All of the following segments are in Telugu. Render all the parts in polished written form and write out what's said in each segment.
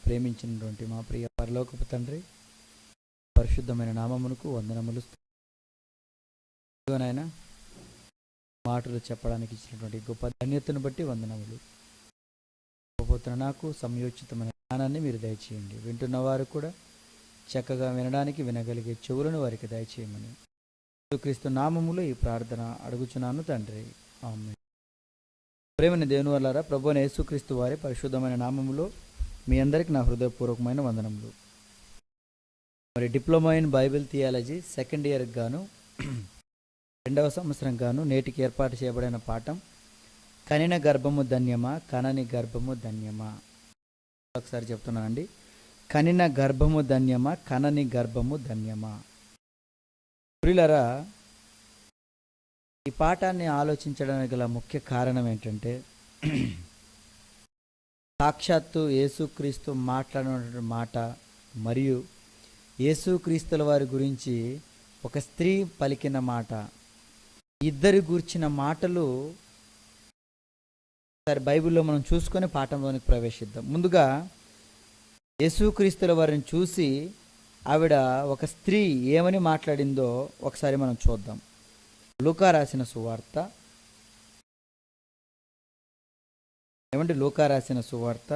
ప్రేమించినటువంటి మా ప్రియ పరలోకపు తండ్రి, పరిశుద్ధమైన నామమునకు వందనములు. నాయన మాటలు చెప్పడానికి ఇచ్చినటువంటి గొప్ప ధన్యతను బట్టి వందనములు. పోతున్న నాకు సమయోచితమైన జ్ఞానాన్ని మీరు దయచేయండి. వింటున్న వారు కూడా చక్కగా వినడానికి వినగలిగే చెవులను వారికి దయచేయమని యేసుక్రీస్తు నామములో ఈ ప్రార్థన అడుగుచున్నాను తండ్రి, ఆమేన్. ప్రేమని దేవుని వల్లారా, ప్రభువైన యేసుక్రీస్తు వారి పరిశుద్ధమైన నామములో మీ అందరికి నా హృదయపూర్వకమైన వందనములు. మరి diploma in Bible theology second ఇయర్కి గాను 2వ సంవత్సరం గాను నేటికి ఏర్పాటు చేయబడిన పాఠం కనిన గర్భము ధన్యమా, కనని గర్భము ధన్యమా. ఒకసారి చెప్తున్నానండి, కనిన గర్భము ధన్యమా, కనని గర్భము ధన్యమా. ప్రియులారా, ఈ పాఠాన్ని ఆలోచించడానికి గల ముఖ్య కారణం ఏంటంటే, సాక్షాత్తు యేసుక్రీస్తు మాట్లాడిన మాట మరియు యేసుక్రీస్తుల వారి గురించి ఒక స్త్రీ పలికిన మాట, ఇద్దరు గూర్చిన మాటలు సరే బైబిల్లో మనం చూసుకొని పాఠంలోనికి ప్రవేశిద్దాం. ముందుగా యేసుక్రీస్తుల వారిని చూసి ఆవిడ ఒక స్త్రీ ఏమని మాట్లాడిందో ఒకసారి మనం చూద్దాం. లూకా రాసిన సువార్త, లూకా రాసిన సువార్త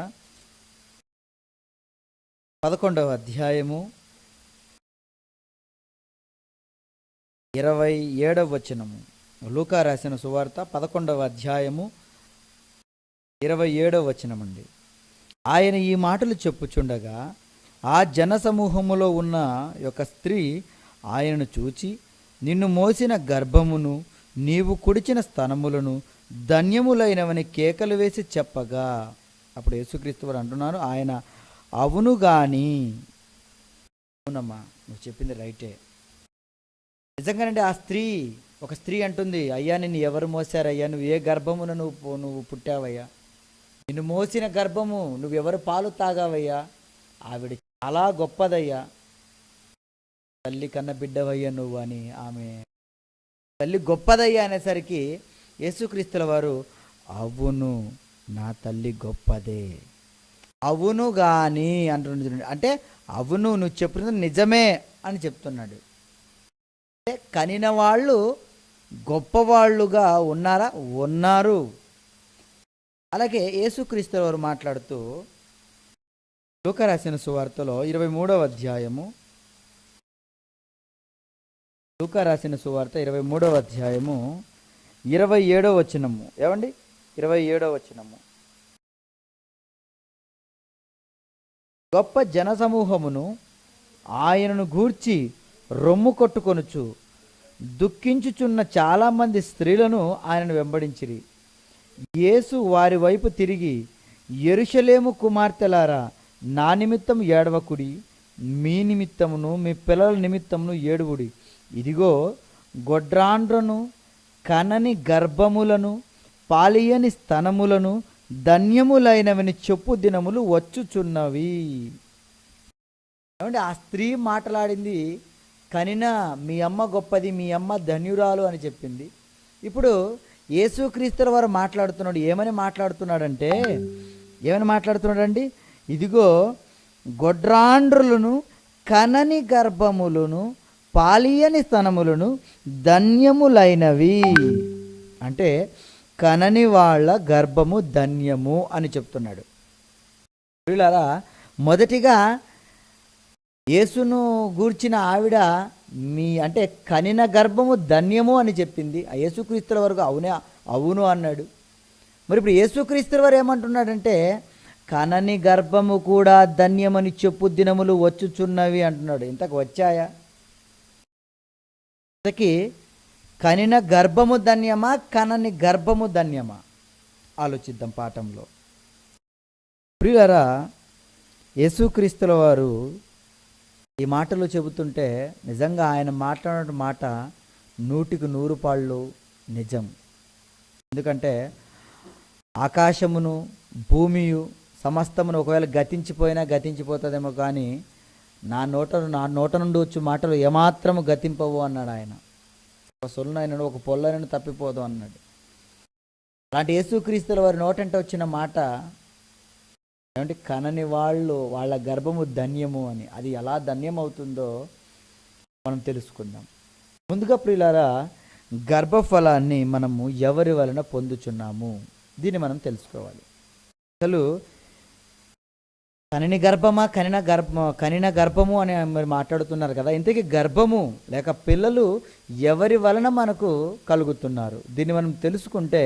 11వ అధ్యాయము 27వ వచనము. లూకా రాసిన సువార్త 11వ అధ్యాయము 27వ వచనం అండి. ఆయన ఈ మాటలు చెప్పుచుండగా ఆ జనసమూహములో ఉన్న యొక్క స్త్రీ ఆయనను చూచి, నిన్ను మోసిన గర్భమును నీవు కుడిచిన స్తనములను ధన్యములైనవని కేకలు వేసి చెప్పగా, అప్పుడు యేసుక్రీస్తు వారు అంటున్నారు, ఆయన అవును గాని, అవునమ్మా నువ్వు చెప్పింది రైటే. నిజంగానండి ఆ స్త్రీ, ఒక స్త్రీ అంటుంది, అయ్యా నిన్ను ఎవరు మోసారయ్యా, నువ్వు ఏ గర్భమును నువ్వు పుట్టావయ్యా, నిన్ను మోసిన గర్భము నువ్వెవరు పాలు తాగావయ్యా, ఆవిడ చాలా గొప్పదయ్యా, తల్లి కన్న బిడ్డవయ్యా నువ్వు అని. ఆమె తల్లి గొప్పదయ్యా అనేసరికి యేసుక్రీస్తుల వారు, అవును నా తల్లి గొప్పదే, అవును గాని అంటున్నాడు. అంటే అవును నువ్వు చెప్తున్నది నిజమే అని చెప్తున్నాడు. అంటే కనిన వాళ్ళు గొప్పవాళ్ళుగా ఉన్నారా? ఉన్నారు. అలాగే యేసుక్రీస్తు వారు మాట్లాడుతూ లూకా రాసిన సువార్తలో 23వ అధ్యాయము, లూకా రాసిన సువార్త 23వ అధ్యాయము 27వ వచనము. 27వ వచనము. గొప్ప జనసమూహమును ఆయనను గూర్చి రొమ్ము కొట్టుకొనుచు దుఃఖించుచున్న చాలామంది స్త్రీలను ఆయనను వెంబడించిరి. యేసు వారి వైపు తిరిగి, యెరూషలేము కుమార్తెలారా, నా నిమిత్తం ఏడవకుడి, మీ నిమిత్తమును మీ పిల్లల నిమిత్తమును ఏడువుడి. ఇదిగో గొడ్రాండ్రను కనని గర్భములను పాలియని స్తనములను ధన్యములైనవని చెప్పు దినములు వచ్చుచున్నవి. ఏమంటే ఆ స్త్రీ మాట్లాడింది, కనిన మీ అమ్మ గొప్పది, మీ అమ్మ ధన్యురాలు అని చెప్పింది. ఇప్పుడు యేసుక్రీస్తుల వారు మాట్లాడుతున్నాడు. ఏమని మాట్లాడుతున్నాడండి? ఇదిగో గొడ్రాండ్రులను కనని గర్భములను పాలియని స్తనములను ధన్యములైనవి. అంటే కనని వాళ్ళ గర్భము ధన్యము అని చెప్తున్నాడు. వీళ్ళారా, మొదటిగా యేసును గూర్చిన ఆవిడ అంటే కనిన గర్భము ధన్యము అని చెప్పింది. ఆ యేసుక్రీస్తుల వరకు అవును అన్నాడు. మరి ఇప్పుడు యేసుక్రీస్తుల వారు ఏమంటున్నాడంటే, కనని గర్భము కూడా ధన్యమని చెప్పు దినములు వచ్చుచున్నవి అంటున్నాడు. ఇంతకు వచ్చాయా? ఇంతకీ కనిన గర్భము ధన్యమా, కనని గర్భము ధన్యమా? ఆలోచిద్దాం పాఠంలో. ప్రియులారా, యేసుక్రీస్తుల వారు ఈ మాటలు చెబుతుంటే నిజంగా ఆయన మాట్లాడిన మాట 100కి 100 పాళ్ళు నిజం. ఎందుకంటే ఆకాశమును భూమియు సమస్తమును ఒకవేళ గతించిపోతుందేమో, కానీ నా నోట నుండి వచ్చే మాటలు ఏమాత్రము గతింపవు అన్నాడు ఆయన. ఒక సొల్లునైనను ఒక పొల్లైనను తప్పిపోదు అన్నాడు. అలాంటి యేసుక్రీస్తుల వారి నోటంటే వచ్చిన మాట ఏమంటే కనని వాళ్ళు వాళ్ళ గర్భము ధన్యము అని. అది ఎలా ధన్యం అవుతుందో మనం తెలుసుకుందాం. ముందుగా ప్రియులారా, గర్భఫలాన్ని మనము ఎవరి వలన పొందుచున్నాము దీన్ని మనం తెలుసుకోవాలి. అసలు కనిన గర్భము అని మరి మాట్లాడుతున్నారు కదా. ఇంతకీ గర్భము లేక పిల్లలు ఎవరి వలన మనకు కలుగుతున్నారు దీన్ని మనం తెలుసుకుంటే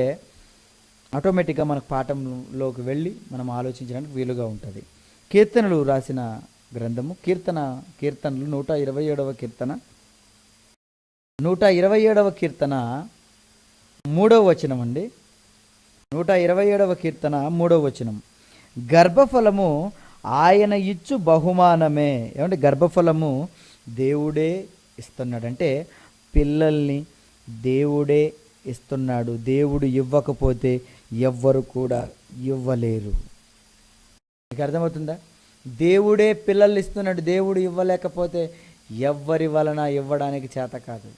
ఆటోమేటిక్గా మనకు పాఠంలోకి వెళ్ళి మనం ఆలోచించడానికి వీలుగా ఉంటుంది. కీర్తనలు రాసిన గ్రంథము కీర్తనలు 127వ కీర్తన 127వ కీర్తన 3వ వచనం అండి. 127వ కీర్తన 3వ వచనం, గర్భఫలము ఆయన ఇచ్చు బహుమానమే. ఏమంటే గర్భఫలము దేవుడే ఇస్తున్నాడు, అంటే పిల్లల్ని దేవుడే ఇస్తున్నాడు. దేవుడు ఇవ్వకపోతే ఎవ్వరు కూడా ఇవ్వలేరు. మీకు అర్థమవుతుందా? దేవుడే పిల్లల్ని ఇస్తున్నాడు, దేవుడు ఇవ్వలేకపోతే ఎవ్వరి వలన ఇవ్వడానికి చేత కాదు.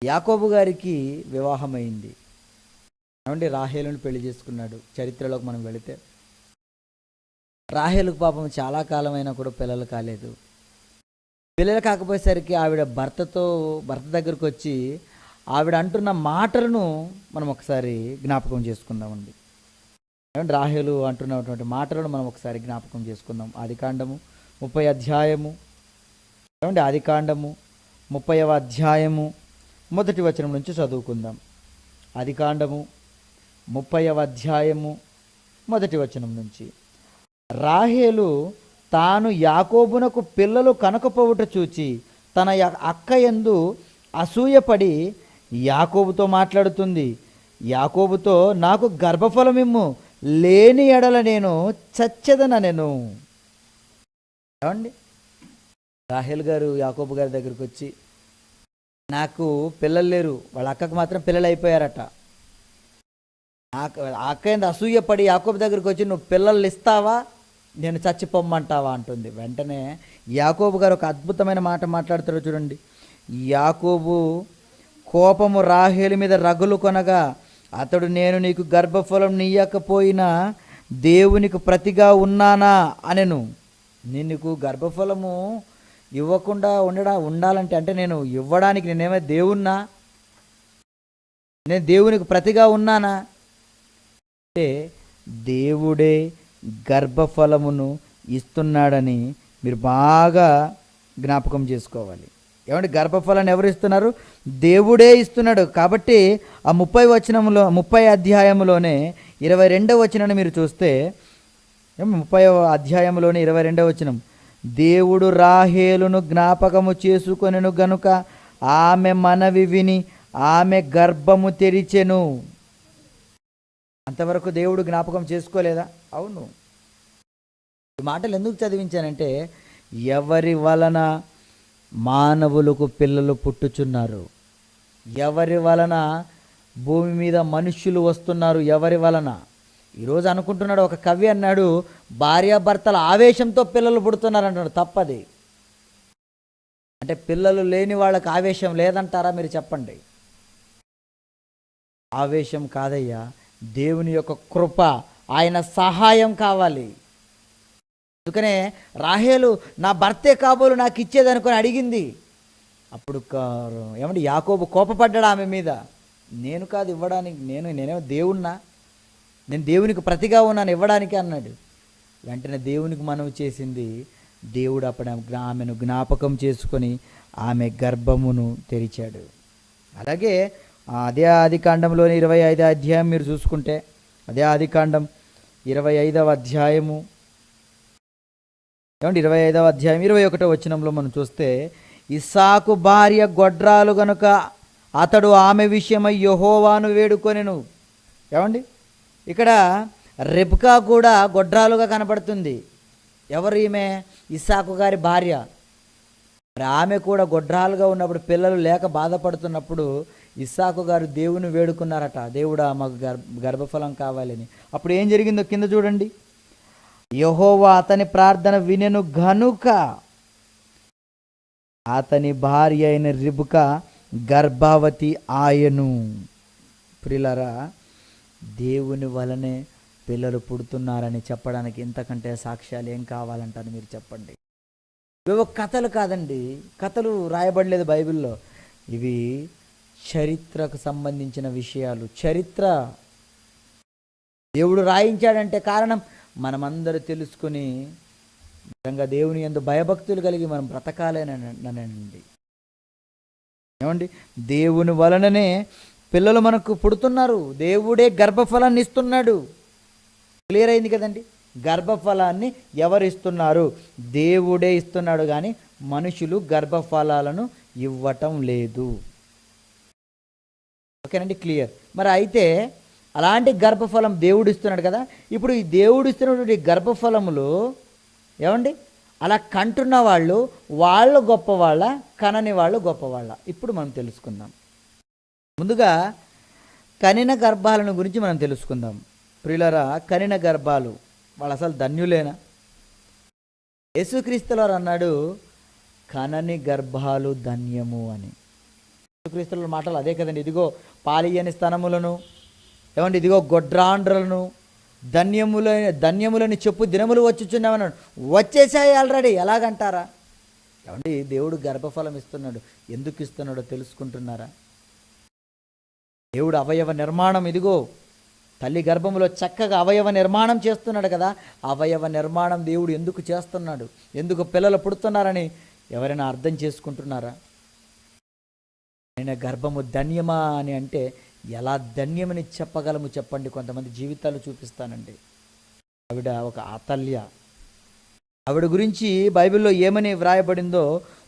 యాకోబు గారికి వివాహమైంది, ఏమంటే రాహేలుని పెళ్లి చేసుకున్నాడు. చరిత్రలోకి మనం వెళితే రాహేలుకు పాపం చాలా కాలమైనా కూడా పిల్లలు కాలేదు. పిల్లలు కాకపోయేసరికి ఆవిడ భర్త దగ్గరకు వచ్చి ఆవిడ అంటున్న మాటలను మనం ఒకసారి జ్ఞాపకం చేసుకుందామండి. ఏమంటే రాహేలు అంటున్నటువంటి మాటలను మనం ఒకసారి జ్ఞాపకం చేసుకుందాం. ఆదికాండము 30వ అధ్యాయము, ఏమంటే ఆదికాండము 30వ అధ్యాయము 1వ వచనం నుంచి చదువుకుందాం. ఆదికాండము 30వ అధ్యాయము 1వ వచనం నుంచి, రాహేలు తాను యాకోబునకు పిల్లలు కనకపోవుట చూచి తన అక్క యందు అసూయపడి యాకోబుతో మాట్లాడుతుంది. యాకోబుతో, నాకు గర్భఫలమిమ్ము, లేని ఎడల నేను చచ్చెదనెను. ఏమండి, రాహేల్ గారు యాకోబు గారి దగ్గరికి వచ్చి, నాకు పిల్లలు లేరు, వాళ్ళ అక్కకు మాత్రం పిల్లలు అయిపోయారట. అక్క ఏంది అసూయపడి యాకోబు దగ్గరికి వచ్చి, నువ్వు పిల్లలు ఇస్తావా, నేను చచ్చిపోమ్మంటావా అంటుంది. వెంటనే యాకోబు గారు ఒక అద్భుతమైన మాట మాట్లాడుతారు చూడండి. యాకోబు కోపము రాహేలు మీద రగులు కొనగా అతడు, నేను నీకు గర్భఫలం నీయకపోయినా దేవునికి ప్రతిగా ఉన్నానా అనెను. నేను నీకు గర్భఫలము ఇవ్వకుండా ఉండాలంటే అంటే నేను ఇవ్వడానికి నేనేమో దేవుణ్ణా, నేను దేవునికి ప్రతిగా ఉన్నానా అంటే దేవుడే గర్భఫలమును ఇస్తున్నాడని మీరు బాగా జ్ఞాపకం చేసుకోవాలి. ఏమంటే గర్భఫలాన్ని ఎవరు ఇస్తున్నారు? దేవుడే ఇస్తున్నాడు. కాబట్టి ఆ 30వ అధ్యాయంలోనే 22వ వచనాన్ని మీరు చూస్తే, 30వ అధ్యాయంలోనే 22వ వచనం, దేవుడు రాహేలును జ్ఞాపకము చేసుకొనెను గనుక ఆమె మనవి విని ఆమె గర్భము తెరిచెను. అంతవరకు దేవుడు జ్ఞాపకం చేసుకోలేదా? అవును. ఈ మాటలు ఎందుకు చదివించానంటే, ఎవరి వలన మానవులకు పిల్లలు పుట్టుచున్నారు, ఎవరి వలన భూమి మీద మనుష్యులు వస్తున్నారు, ఎవరి వలన. ఈరోజు అనుకుంటున్నాడు, ఒక కవి అన్నాడు, భార్యాభర్తల ఆవేశంతో పిల్లలు పుడుతున్నారు అంటున్నాడు. తప్పది. అంటే పిల్లలు లేని వాళ్ళకి ఆవేశం లేదంటారా? మీరు చెప్పండి. ఆవేశం కాదయ్యా, దేవుని యొక్క కృప, ఆయన సహాయం కావాలి. అందుకనే రాహేలు నా భర్తే కాబోలు నాకు ఇచ్చేదనుకొని అడిగింది. అప్పుడు ఏమంటే యాకోబు కోపపడ్డాడు ఆమె మీద. నేను కాదు ఇవ్వడానికి, నేనేమో దేవుణ్ణా, నేను దేవునికి ప్రతిగా ఉన్నాను ఇవ్వడానికి అన్నాడు. వెంటనే దేవునికి మనవి చేసింది. దేవుడు అప్పుడు ఆమెను జ్ఞాపకం చేసుకొని ఆమె గర్భమును తెరిచాడు. అలాగే అదే ఆదికాండంలోని 25వ అధ్యాయం మీరు చూసుకుంటే, అదే ఆదికాండం 25వ అధ్యాయము, ఏమంటే 25వ అధ్యాయం 21వ వచనంలో మనం చూస్తే, ఇస్సాకు భార్య గొడ్రాలు గనుక అతడు ఆమె విషయమై యెహోవాను వేడుకొనెను. ఏమండి, ఇక్కడ రెబ్కా కూడా గొడ్రాలుగా కనపడుతుంది. ఎవరు ఈమె? ఇస్సాకు గారి భార్య. మరి ఆమె కూడా గొడ్రాలుగా ఉన్నప్పుడు, పిల్లలు లేక బాధపడుతున్నప్పుడు ఇస్సాకు గారు దేవుని వేడుకున్నారట, దేవుడా మాకు గర్భఫలం కావాలని. అప్పుడు ఏం జరిగిందో కింద చూడండి. యెహోవా అతని ప్రార్థన వినెను గనుక అతని భార్య అయిన రిబ్కా గర్భవతి ఆయను. ప్రియులారా, దేవుని వలనే పిల్లలు పుడుతున్నారని చెప్పడానికి ఇంతకంటే సాక్ష్యాలు ఏం కావాలంటారు మీరు చెప్పండి. ఇవి కథలు కాదండి, కథలు రాయబడలేదు బైబిల్లో. ఇవి చరిత్రకు సంబంధించిన విషయాలు. చరిత్ర దేవుడు రాయించాడంటే కారణం మనమందరూ తెలుసుకుని నిజంగా దేవుని యందు భయభక్తులు కలిగి మనం బ్రతకాలేనండి. ఏమండి, దేవుని వలననే పిల్లలు మనకు పుడుతున్నారు. దేవుడే గర్భఫలాన్ని ఇస్తున్నాడు. క్లియర్ అయింది కదండి. గర్భఫలాన్ని ఎవరు ఇస్తున్నారు? దేవుడే ఇస్తున్నాడు, కానీ మనుషులు గర్భఫలాలను ఇవ్వటం లేదు. ఓకేనండి, క్లియర్. మరి అయితే అలాంటి గర్భఫలం దేవుడు ఇస్తున్నాడు కదా. ఇప్పుడు ఈ దేవుడు ఇస్తున్నటువంటి గర్భఫలములు ఏమండి, అలా కంటున్న వాళ్ళు గొప్పవాళ్ళ, కనని వాళ్ళు గొప్పవాళ్ళ? ఇప్పుడు మనం తెలుసుకుందాం. ముందుగా కనిన గర్భాలను గురించి మనం తెలుసుకుందాం. ప్రియులారా, కనిన గర్భాలు వాళ్ళు అసలు ధన్యులేనా? యేసుక్రీస్తువారు అన్నాడు, కనని గర్భాలు ధన్యము అని. యేసుక్రీస్తుల మాటలు అదే కదండి. ఇదిగో పాలియని స్తనములను, ఏమండి, ఇదిగో గొడ్రాండ్రలను ధన్యములని చెప్పు దినములు వచ్చుచున్నామన్నాడు. వచ్చేసాయి ఆల్రెడీ. ఎలాగంటారా? ఏమండి, దేవుడు గర్భఫలం ఇస్తున్నాడు. ఎందుకు ఇస్తున్నాడో తెలుసుకుంటున్నారా? దేవుడు అవయవ నిర్మాణం, ఇదిగో తల్లి గర్భములో చక్కగా అవయవ నిర్మాణం చేస్తున్నాడు కదా. అవయవ నిర్మాణం దేవుడు ఎందుకు చేస్తున్నాడు, ఎందుకు పిల్లలు పుడుతున్నారని ఎవరైనా అర్థం చేసుకుంటున్నారా? ఆయన గర్భము ధన్యమా అని అంటే ఎలా ధన్యమని చెప్పగలము చెప్పండి? కొంతమంది జీవితాలు చూపిస్తానండి. ఆవిడ ఒక అతల్య. ఆవిడ గురించి బైబిల్లో ఏమని వ్రాయబడిందో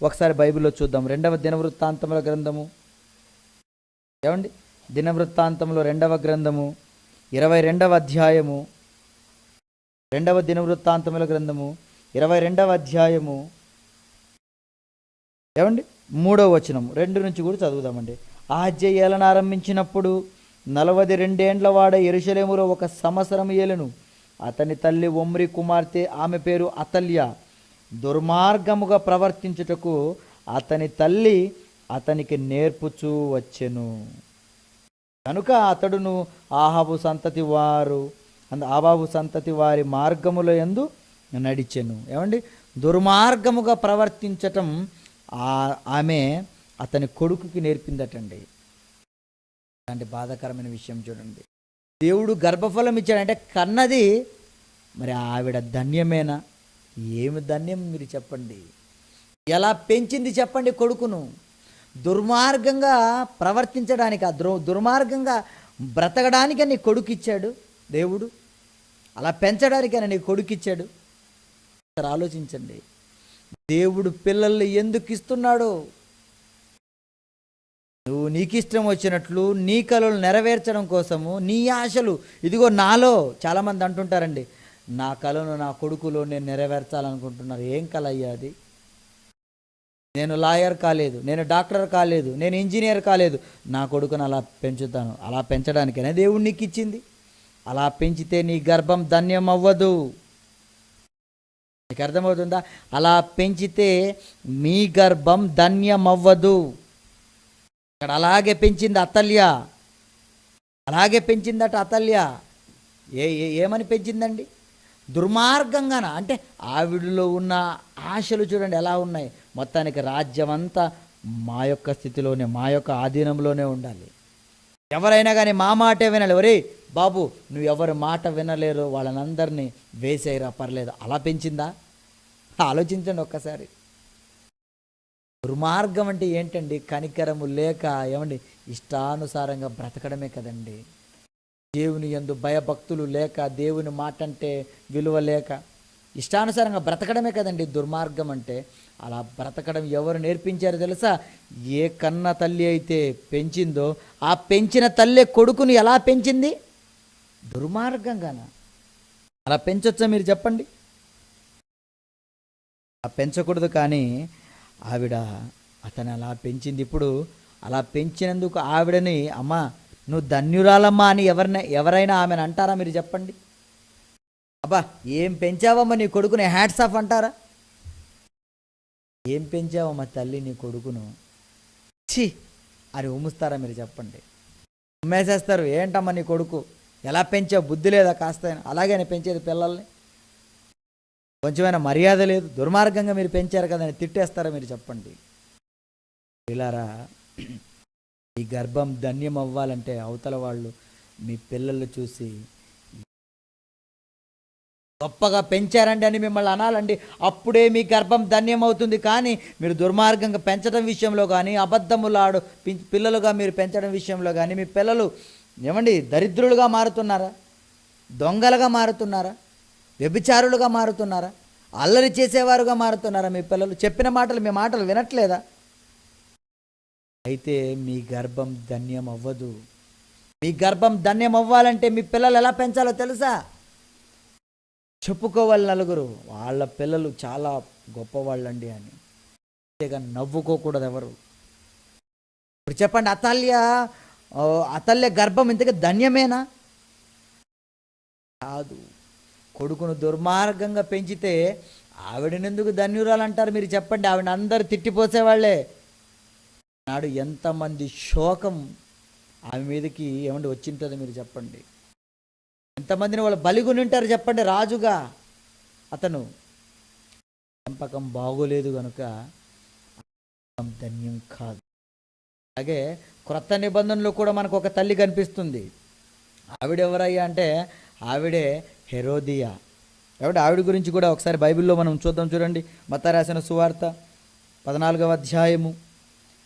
ఒకసారి బైబిల్లో చూద్దాం. 2వ దినవృత్తాంతముల గ్రంథము, ఏమండి, దినవృత్తాంతంలో 2వ గ్రంథము 22వ అధ్యాయము, 2వ దినవృత్తాంతముల గ్రంథము 22వ అధ్యాయము, ఏమండి, 3వ వచనం 2 నుంచి కూడా చదువుదామండి. ఆహాజ్య ఏలన ఆరంభించినప్పుడు 42 ఏండ్ల వాడ యెరూషలేములో 1 సంవత్సరం ఏలెను. అతని తల్లి ఒమ్రి కుమార్తె, ఆమె పేరు అతల్య. దుర్మార్గముగా ప్రవర్తించుటకు అతని తల్లి అతనికి నేర్పుచూ వచ్చెను. కనుక అతడును ఆహాబు సంతతి వారి మార్గముల యందు నడిచెను. ఏమండి, దుర్మార్గముగా ప్రవర్తించటం ఆమె అతని కొడుకుకి నేర్పిందటండి. అలాంటి బాధాకరమైన విషయం చూడండి. దేవుడు గర్భఫలం ఇచ్చాడంటే కన్నది మరి ఆవిడ ధన్యమేనా? ఏమి ధన్యం మీరు చెప్పండి? ఎలా పెంచింది చెప్పండి కొడుకును? దుర్మార్గంగా ప్రవర్తించడానికి, దుర్మార్గంగా బ్రతకడానికని నీ కొడుకు ఇచ్చాడు దేవుడు. అలా పెంచడానికని నీ కొడుకు ఇచ్చాడు. ఆలోచించండి, దేవుడు పిల్లల్ని ఎందుకు ఇస్తున్నాడో. నువ్వు నీకు ఇష్టం వచ్చినట్లు నీ కలలు నెరవేర్చడం కోసము, నీ ఆశలు, ఇదిగో నాలో చాలామంది అంటుంటారండి, నా కలను నా కొడుకులో నేను నెరవేర్చాలనుకుంటున్నారు. ఏం కల అయ్యా అది? నేను లాయర్ కాలేదు, నేను డాక్టర్ కాలేదు, నేను ఇంజనీర్ కాలేదు, నా కొడుకును అలా పెంచుతాను. అలా పెంచడానికైనా దేవుడు నీకు ఇచ్చింది. అలా పెంచితే నీ గర్భం ధన్యం అవ్వదు. నీకు అర్థమవుతుందా? అలా పెంచితే మీ గర్భం ధన్యం అవ్వదు. ఇక్కడ అలాగే పెంచింది అతల్య, అలాగే పెంచిందట అతల్య. ఏమని పెంచిందండి? దుర్మార్గంగాన. అంటే ఆవిడలో ఉన్న ఆశలు చూడండి ఎలా ఉన్నాయి. మొత్తానికి రాజ్యం అంతా మా యొక్క స్థితిలోనే, మా యొక్క ఆధీనంలోనే ఉండాలి. ఎవరైనా కానీ మా మాటే వినాలి. ఒరే బాబు, నువ్వు ఎవరి మాట వినలేరు, వాళ్ళని అందరినీ వేసేయరా పర్లేదు. అలా పెంచిందా? ఆలోచించండి ఒక్కసారి. దుర్మార్గం అంటే ఏంటండి? కనికరము లేక, ఏమండి, ఇష్టానుసారంగా బ్రతకడమే కదండి. దేవుని యందు భయభక్తులు లేక, దేవుని మాట అంటే విలువ లేక, ఇష్టానుసారంగా బ్రతకడమే కదండి దుర్మార్గం అంటే. అలా బ్రతకడం ఎవరు నేర్పించారో తెలుసా? ఏ కన్న తల్లి అయితే పెంచిందో ఆ పెంచిన తల్లి కొడుకుని ఎలా పెంచింది? దుర్మార్గంగాన. అలా పెంచొచ్చా మీరు చెప్పండి? అలా పెంచకూడదు. కానీ ఆవిడ అతను అలా పెంచింది. ఇప్పుడు అలా పెంచినందుకు ఆవిడని, అమ్మా నువ్వు ధన్యురాలమ్మా అని ఎవరైనా ఆమెను అంటారా మీరు చెప్పండి? అబ్బా ఏం పెంచావమ్మా నీ కొడుకుని, హ్యాట్స్ ఆఫ్ అంటారా? ఏం పెంచావమ్మా తల్లి నీ కొడుకును, ఛీ అని ఉమ్ముస్తారా మీరు చెప్పండి? ఉమ్మేసేస్తారు. ఏంటమ్మా నీ కొడుకు ఎలా పెంచావు, బుద్ధి లేదా కాస్త? అలాగే పెంచేది పిల్లల్ని? కొంచెమైనా మర్యాద లేదు, దుర్మార్గంగా మీరు పెంచారు కదా అని తిట్టేస్తారా మీరు చెప్పండి? పిల్లారా, ఈ గర్భం ధన్యం అవ్వాలంటే అవతల వాళ్ళు మీ పిల్లలు చూసి గొప్పగా పెంచారండి అని మిమ్మల్ని అనాలండి. అప్పుడే మీ గర్భం ధన్యం అవుతుంది. కానీ మీరు దుర్మార్గంగా పెంచడం విషయంలో కానీ, అబద్ధములాడు పిల్లలుగా మీరు పెంచడం విషయంలో కానీ మీ పిల్లలు ఏమండి దరిద్రులుగా మారుతున్నారా? దొంగలుగా మారుతున్నారా? వ్యభిచారులుగా మారుతున్నారా? అల్లరి చేసేవారుగా మారుతున్నారా మీ పిల్లలు? చెప్పిన మాటలు మీ మాటలు వినట్లేదా? అయితే మీ గర్భం ధన్యం అవ్వదు. మీ గర్భం ధన్యం అవ్వాలంటే మీ పిల్లలు ఎలా పెంచాలో తెలుసా? చెప్పుకోవాలి నలుగురు, వాళ్ళ పిల్లలు చాలా గొప్పవాళ్ళండి అని. అంతేగా నవ్వుకోకూడదు ఎవరు. ఇప్పుడు చెప్పండి, అతల్య గర్భం ఇంతగా ధన్యమేనా? కాదు. కొడుకును దుర్మార్గంగా పెంచితే ఆవిడనెందుకు ధన్యురాలు అంటారు మీరు చెప్పండి? ఆవిడ అందరు తిట్టిపోసేవాళ్లే. నాడు ఎంతమంది శోకం ఆమె మీదకి ఏమండి వచ్చింటుందో మీరు చెప్పండి? ఎంతమందిని వాళ్ళు బలిగొని ఉంటారు చెప్పండి? రాజుగా అతను పెంపకం బాగోలేదు కనుక ధన్యం కాదు. అలాగే క్రొత్త నిబంధనలో కూడా మనకు ఒక తల్లి కనిపిస్తుంది. ఆవిడెవరయ్యా అంటే ఆవిడే హెరోదియా. ఆవిడ గురించి కూడా ఒకసారి బైబిల్లో మనం చూద్దాం. చూడండి, మత్తయి రాసిన సువార్త 14వ అధ్యాయము.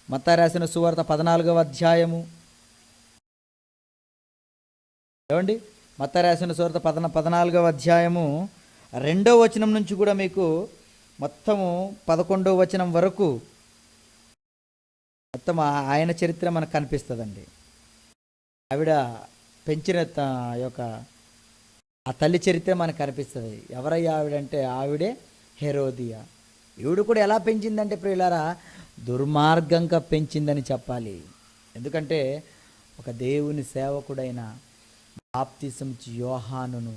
మత్తయి రాసిన సువార్త 14వ అధ్యాయము. ఏమండి, మత్తయి రాసిన సువార్త 14వ అధ్యాయము 2వ వచనం నుంచి కూడా మీకు మొత్తము 11వ వచనం వరకు మొత్తం ఆయన చరిత్ర మనకు కనిపిస్తుందండి. ఆవిడ పెంచిన యొక్క ఆ తల్లి చరిత్ర మనకు కనిపిస్తుంది. ఎవరయ్యా ఆవిడంటే ఆవిడే హెరోదియా. ఈవిడ కూడా ఎలా పెంచిందంటే ప్రియులారా, దుర్మార్గంగా పెంచిందని చెప్పాలి. ఎందుకంటే ఒక దేవుని సేవకుడైన బాప్తిసం యోహానును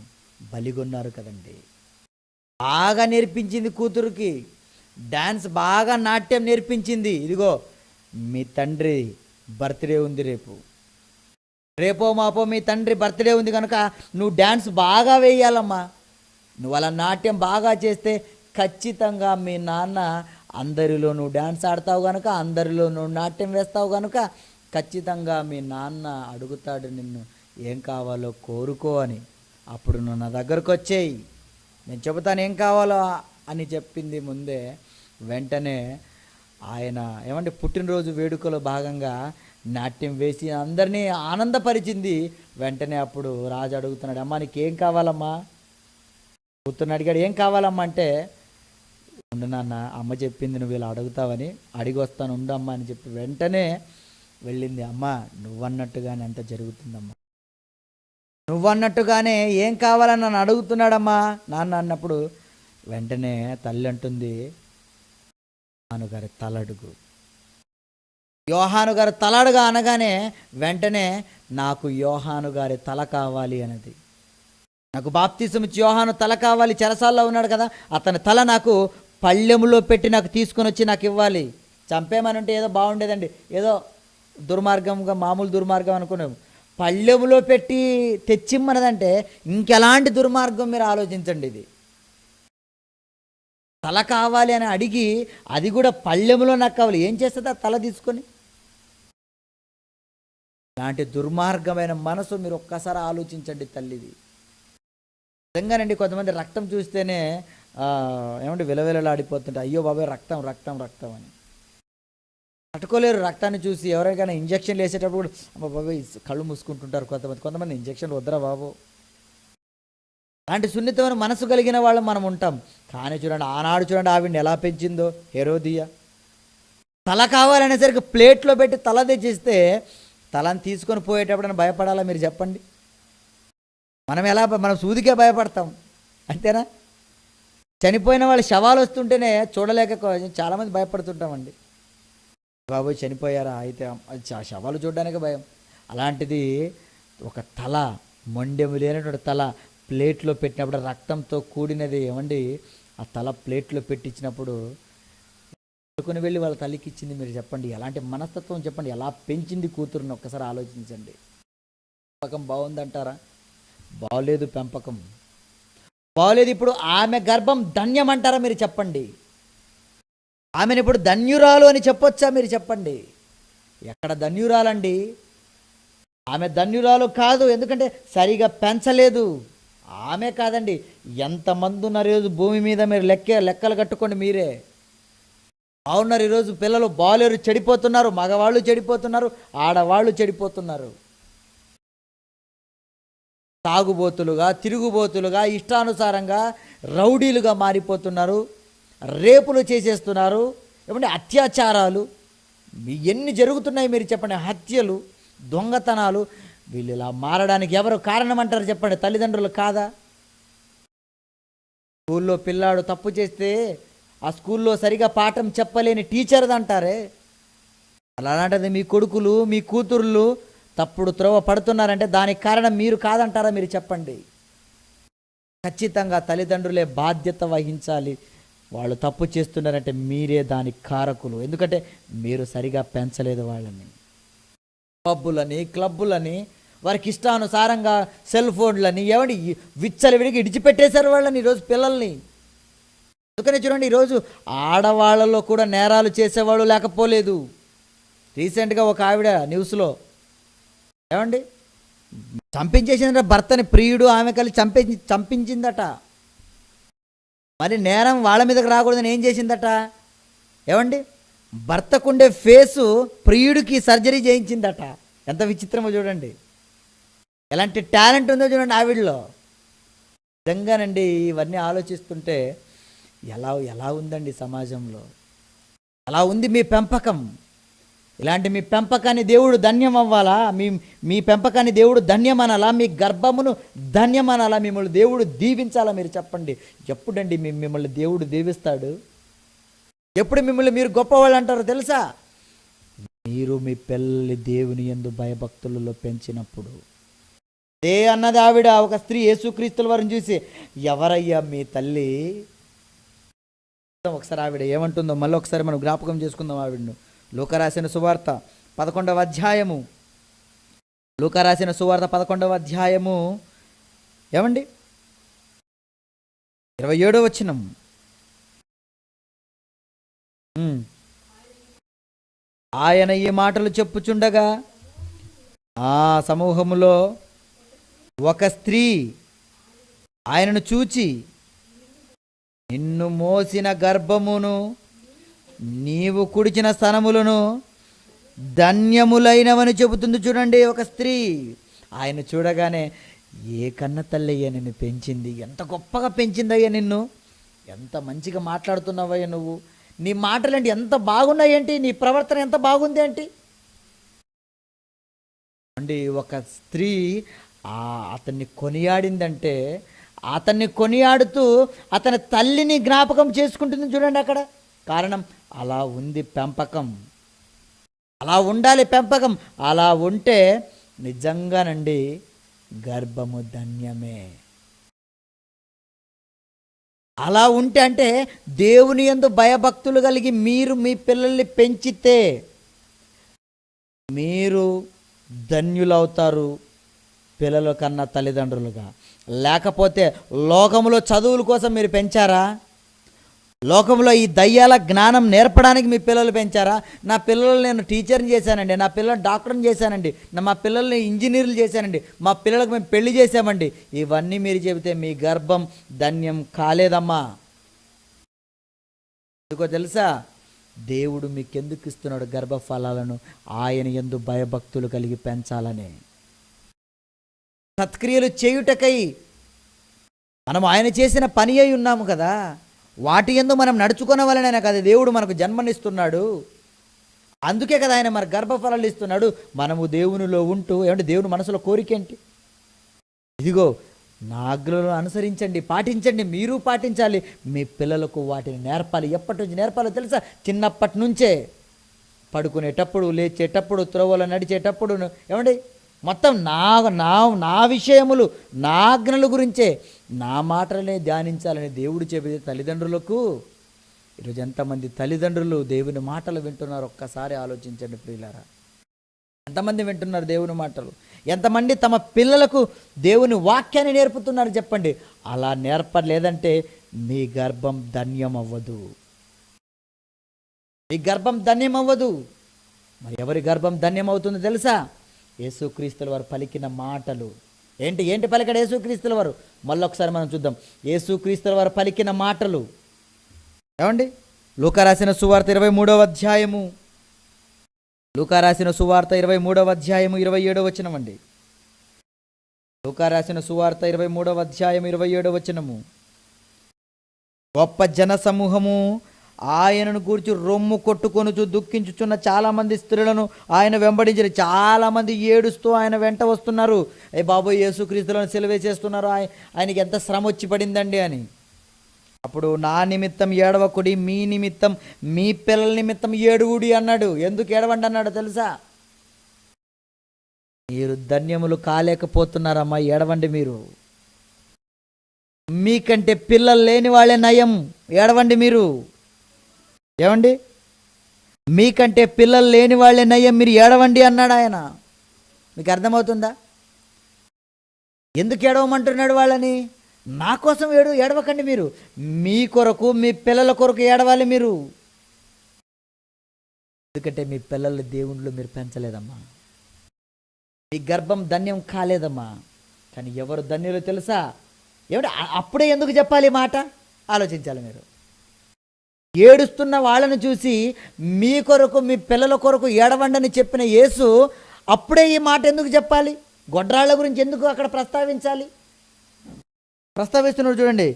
బలిగొన్నారు కదండి. బాగా నేర్పించింది కూతురుకి, డాన్స్ బాగా, నాట్యం నేర్పించింది. ఇదిగో మీ తండ్రి బర్త్డే ఉంది, రేపో మాపో మీ తండ్రి బర్త్డే ఉంది కనుక నువ్వు డ్యాన్స్ బాగా వేయాలమ్మా. నువ్వు అలా నాట్యం బాగా చేస్తే ఖచ్చితంగా మీ నాన్న అందరిలో నువ్వు డ్యాన్స్ ఆడతావు కనుక, అందరిలో నువ్వు నాట్యం వేస్తావు కనుక ఖచ్చితంగా మీ నాన్న అడుగుతాడు నిన్ను, ఏం కావాలో కోరుకో అని. అప్పుడు నువ్వు నా దగ్గరకు వచ్చేయి, నేను చెబుతాను ఏం కావాలో అని చెప్పింది ముందే. వెంటనే ఆయన ఏమంటే పుట్టినరోజు వేడుకలో భాగంగా నాట్యం వేసి అందరినీ ఆనందపరిచింది. వెంటనే అప్పుడు రాజు అడుగుతున్నాడు, అమ్మా నీకేం కావాలమ్మా? కూతుర్ని అడిగాడు, ఏం కావాలమ్మా అంటే, ఉండు నాన్న, అమ్మ చెప్పింది నువ్వు ఇలా అడుగుతావని, అడిగి వస్తాను ఉండమ్మా అని చెప్పి వెంటనే వెళ్ళింది. అమ్మ నువ్వన్నట్టుగానే అంత జరుగుతుందమ్మా, నువ్వన్నట్టుగానే ఏం కావాలని నన్ను అడుగుతున్నాడమ్మా నాన్న అన్నప్పుడు వెంటనే తల్లి అంటుంది, యోహాను గారి తలడుగు. యోహాను గారి తలడుగా అనగానే వెంటనే నాకు యోహాను గారి తల కావాలి అన్నది. నాకు బాప్తిసం ఇచ్చి యోహాను తల కావాలి, చెరసాల్లో ఉన్నాడు కదా, అతని తల నాకు పళ్ళెములో పెట్టి నాకు తీసుకొని వచ్చి నాకు ఇవ్వాలి. చంపేమని ఉంటే ఏదో బాగుండేదండి, ఏదో దుర్మార్గంగా మామూలు దుర్మార్గం అనుకున్నాము. పళ్ళెములో పెట్టి తెచ్చిమ్మన్నదంటే ఇంకెలాంటి దుర్మార్గం మీరు ఆలోచించండి. ఇది తల కావాలి అని అడిగి, అది కూడా పళ్ళెములో నాకు కావాలి. ఏం చేస్తుంది ఆ తల తీసుకొని? ఇలాంటి దుర్మార్గమైన మనసు మీరు ఒక్కసారి ఆలోచించండి తల్లిది. నిజంగానండి, కొంతమంది రక్తం చూస్తేనే ఏమంటే విలవిలలాడిపోతుంటే, అయ్యో బాబాయ్ రక్తం రక్తం రక్తం అని తట్టుకోలేరు. రక్తాన్ని చూసి ఎవరికైనా ఇంజక్షన్లు వేసేటప్పుడు కూడా అమ్మ బాబాయ్ కళ్ళు మూసుకుంటుంటారు కొంతమంది ఇంజక్షన్లు వద్దరా బాబు. అలాంటి సున్నితమైన మనసు కలిగిన వాళ్ళు మనం ఉంటాం. కానీ చూడండి, ఆనాడు చూడండి ఆవిడని ఎలా పెంచిందో హెరోదియా. తల కావాలనేసరికి ప్లేట్లో పెట్టి తల తెచ్చిస్తే తలని తీసుకొని పోయేటప్పుడు భయపడాలా మీరు చెప్పండి? మనం సూదికే భయపడతాం, అంతేనా? చనిపోయిన వాళ్ళ శవాలు వస్తుంటేనే చూడలేక చాలామంది భయపడుతుంటామండి. బాబోయ్ చనిపోయారా, అయితే శవాలు చూడడానికి భయం. అలాంటిది ఒక తల, మొండెము లేనటువంటి తల ప్లేట్లో పెట్టినప్పుడు, రక్తంతో కూడినది ఏమండి ఆ తల ప్లేట్లో పెట్టించినప్పుడు పట్టుకుని వెళ్ళి వాళ్ళ తల్లికి ఇచ్చింది. మీరు చెప్పండి ఎలాంటి మనస్తత్వం, చెప్పండి ఎలా పెంచింది కూతురుని ఒక్కసారి ఆలోచించండి. పక్కం బాగుందంటారా? బాగోలేదు పెంపకం, బాగోలేదు. ఇప్పుడు ఆమె గర్భం ధన్యం అంటారా మీరు చెప్పండి? ఆమెను ఇప్పుడు ధన్యురాలు అని చెప్పొచ్చా మీరు చెప్పండి? ఎక్కడ ధన్యురాలండి? ఆమె ధన్యురాలు కాదు, ఎందుకంటే సరిగా పెంచలేదు. ఆమె కాదండి, ఎంతమంది ఉన్నారు ఈరోజు భూమి మీద, మీరు లెక్కలు కట్టుకోండి మీరే. బాగున్నారు ఈరోజు పిల్లలు, బాలేరు, చెడిపోతున్నారు. మగవాళ్ళు చెడిపోతున్నారు, ఆడవాళ్ళు చెడిపోతున్నారు. తాగుబోతులుగా, తిరుగుబోతులుగా, ఇష్టానుసారంగా రౌడీలుగా మారిపోతున్నారు. రేపులు చేసేస్తున్నారు. ఏమంటే అత్యాచారాలు ఎన్ని జరుగుతున్నాయి మీరు చెప్పండి? హత్యలు, దొంగతనాలు. వీళ్ళు ఇలా మారడానికి ఎవరు కారణం అంటారు చెప్పండి? తల్లిదండ్రులు కాదా? స్కూల్లో పిల్లాడు తప్పు చేస్తే ఆ స్కూల్లో సరిగా పాఠం చెప్పలేని టీచర్ది అంటారే. అలాంటిది మీ కొడుకులు, మీ కూతుర్లు తప్పుడు త్రోవ పడుతున్నారంటే దానికి కారణం మీరు కాదంటారా మీరు చెప్పండి? ఖచ్చితంగా తల్లిదండ్రులే బాధ్యత వహించాలి. వాళ్ళు తప్పు చేస్తున్నారంటే మీరే దానికి కారకులు. ఎందుకంటే మీరు సరిగా పెంచలేదు వాళ్ళని. పబ్బులని, క్లబ్బులని, వారికి ఇష్టానుసారంగా సెల్ ఫోన్లని ఏమండి విచ్చలవిడికి ఇడిచిపెట్టేశారు వాళ్ళని ఈరోజు పిల్లల్ని. అందుకనే చూడండి, ఈరోజు ఆడవాళ్ళలో కూడా నేరాలు చేసేవాళ్ళు లేకపోలేదు. రీసెంట్గా ఒక ఆవిడ న్యూస్లో ఏమండి చంపించేసిందట భర్తని, ప్రియుడు ఆమె కలిసి చంపించిందట. మరి నేరం వాళ్ళ మీదకి రాకూడదని ఏం చేసిందట? ఏమండి భర్తకుండే ఫేసు ప్రియుడికి సర్జరీ చేయించిందట. ఎంత విచిత్రమో చూడండి, ఎలాంటి టాలెంట్ ఉందో చూడండి ఆవిడలో. నిజంగానండి ఇవన్నీ ఆలోచిస్తుంటే ఎలా ఉందండి సమాజంలో, అలా ఉంది మీ పెంపకం. ఇలాంటి మీ పెంపకాన్ని దేవుడు ధన్యం అవ్వాలా? మీ పెంపకాన్ని దేవుడు ధన్యమనాలా? మీ గర్భమును ధన్యమనాలా? మిమ్మల్ని దేవుడు దీవించాలా? మీరు చెప్పండి. ఎప్పుడండి మిమ్మల్ని దేవుడు దీవిస్తాడు? ఎప్పుడు మిమ్మల్ని మీరు గొప్పవాళ్ళు అంటారో తెలుసా? మీరు మీ పిల్లల్ని దేవుని యందు భయభక్తులలో పెంచినప్పుడు. అన్నది ఆవిడ, ఒక స్త్రీ యేసుక్రీస్తుల వారిని చూసి, ఎవరయ్యా మీ తల్లి? ఒకసారి ఆవిడ ఏమంటుందో మళ్ళీ ఒకసారి మనం జ్ఞాపకం చేసుకుందాం ఆవిడను. లూకా రాసిన సువార్త 11వ అధ్యాయము, లూకా రాసిన సువార్త 11వ అధ్యాయము ఏమండి 27వ వచనం. ఆయన ఈ మాటలు చెప్పుచుండగా ఆ సమూహములో ఒక స్త్రీ ఆయనను చూచి, నిన్ను మోసిన గర్భమును నీవు కుడిచిన స్తనములను ధన్యములైనవని చెబుతుంది. చూడండి, ఒక స్త్రీ ఆయన చూడగానే, ఏ కన్న తల్లయ్యా నిన్ను పెంచింది, ఎంత గొప్పగా పెంచిందయ్యా నిన్ను, ఎంత మంచిగా మాట్లాడుతున్నావయ్యా నువ్వు, నీ మాటలేంటి ఎంత బాగున్నాయేంటి, నీ ప్రవర్తన ఎంత బాగుంది ఏంటి అండి. ఒక స్త్రీ అతన్ని కొనియాడిందంటే, అతన్ని కొనియాడుతూ అతని తల్లిని జ్ఞాపకం చేసుకుంటుంది చూడండి అక్కడ. కారణం అలా ఉంది పెంపకం, అలా ఉండాలి పెంపకం. అలా ఉంటే నిజంగానండి గర్భము ధన్యమే. అలా ఉంటే అంటే దేవుని యందు భయభక్తులు కలిగి మీరు మీ పిల్లల్ని పెంచితే మీరు ధన్యులవుతారు పిల్లల కన్నా తల్లిదండ్రులుగా. లేకపోతే లోకములో చదువుల కోసం మీరు పెంచారా? లోకంలో ఈ దయ్యాల జ్ఞానం నేర్పడానికి మీ పిల్లలు పెంచారా? నా పిల్లలు నేను టీచర్ని చేశానండి, నా పిల్లలు డాక్టర్ని చేశానండి, మా పిల్లల్ని ఇంజనీర్లు చేశానండి, మా పిల్లలకు మేము పెళ్లి చేసామండి, ఇవన్నీ మీరు చెబితే మీ గర్భం ధన్యం కాలేదమ్మా. ఎందుకో తెలుసా? దేవుడు మీకెందుకు ఇస్తున్నాడు గర్భఫలాలను? ఆయన యందు భయభక్తులు కలిగి పెంచాలని, సత్క్రియలు చేయుటకై మనం ఆయన చేసిన పని అయి ఉన్నాము కదా. వాటి యందు మనం నడుచుకునవలనే కదా దేవుడు మనకు జన్మనిస్తున్నాడు. అందుకే కదా ఆయన మన గర్భఫలాలు ఇస్తున్నాడు. మనము దేవునిలో ఉంటూ ఏమంటే దేవుని మనసులో కోరిక ఏంటి? ఇదిగో నా ఆజ్ఞలను అనుసరించండి, పాటించండి. మీరు పాటించాలి, మీ పిల్లలకు వాటిని నేర్పాలి. ఎప్పటి నుంచి నేర్పాలో తెలుసా? చిన్నప్పటి నుంచే. పడుకునేటప్పుడు, లేచేటప్పుడు, త్రోవలో నడిచేటప్పుడు ఏమండి మొత్తం నా విషయములు, నా ఆజ్ఞల గురించే, నా మాటలనే ధ్యానించాలని దేవుడు చెబితే తల్లిదండ్రులకు, ఈరోజు ఎంతమంది తల్లిదండ్రులు దేవుని మాటలు వింటున్నారు ఒక్కసారి ఆలోచించండి ప్రియులారా. ఎంతమంది వింటున్నారు దేవుని మాటలు? ఎంతమంది తమ పిల్లలకు దేవుని వాక్యాన్ని నేర్పుతున్నారు చెప్పండి? అలా నేర్పలేదంటే మీ గర్భం ధన్యం అవ్వదు. మీ గర్భం ధన్యం అవ్వదు. మరి ఎవరి గర్భం ధన్యం అవుతుందో తెలుసా? యేసుక్రీస్తుల వారు పలికిన మాటలు. ఏంటి పలికాడు యేసుక్రీస్తుల వారు? మళ్ళొకసారి మనం చూద్దాం. యేసుక్రీస్తుల వారు పలికిన మాటలు ఏమండి? లూకా రాసిన సువార్త 23వ అధ్యాయము, లూకా రాసిన సువార్త 23వ అధ్యాయము 27వ వచనం అండి. లూకా రాసిన సువార్త 23వ అధ్యాయం 27వ వచనము. గొప్ప జన సమూహము ఆయనను గూర్చి రొమ్ము కొట్టుకొనుచు దుఃఖించుచున్న చాలామంది స్త్రీలను ఆయన వెంబడించారు. చాలామంది ఏడుస్తూ ఆయన వెంట వస్తున్నారు. ఏ బాబోయ్, యేసుక్రీస్తులను సిలువేసేస్తున్నారు, ఆయనకి ఎంత శ్రమ వచ్చి పడిందండి అని. అప్పుడు నా నిమిత్తం ఏడవకుడి, మీ నిమిత్తం, మీ పిల్లల నిమిత్తం ఏడువుడి అన్నాడు. ఎందుకు ఏడవండి అన్నాడు తెలుసా? మీరు ధన్యములు కాలేకపోతున్నారమ్మా, ఏడవండి. మీరు మీకంటే పిల్లలు లేని వాళ్ళే నయం, ఏడవండి. మీరు ఏమండి? మీకంటే పిల్లలు లేని వాళ్ళే నయం, మీరు ఏడవండి అన్నాడు ఆయన. మీకు అర్థమవుతుందా? ఎందుకు ఏడవమంటున్నాడు వాళ్ళని? నా కోసం ఏడవకండి, మీరు మీ కొరకు, మీ పిల్లల కొరకు ఏడవాలి మీరు. ఎందుకంటే మీ పిల్లలు దేవుళ్ళు మీరు పెంచలేదమ్మా, మీ గర్భం ధన్యం కాలేదమ్మా. కానీ ఎవరు ధన్యులు తెలుసా? ఏమిటి అప్పుడే ఎందుకు చెప్పాలి ఈ మాట? ఆలోచించాలి మీరు. ఏడుస్తున్న వాళ్ళని చూసి మీ కొరకు, మీ పిల్లల కొరకు ఏడవండని చెప్పిన యేసు అప్పుడే ఈ మాట ఎందుకు చెప్పాలి? గొడ్రాళ్ళ గురించి ఎందుకు అక్కడ ప్రస్తావిస్తున్నాడు చూడండి.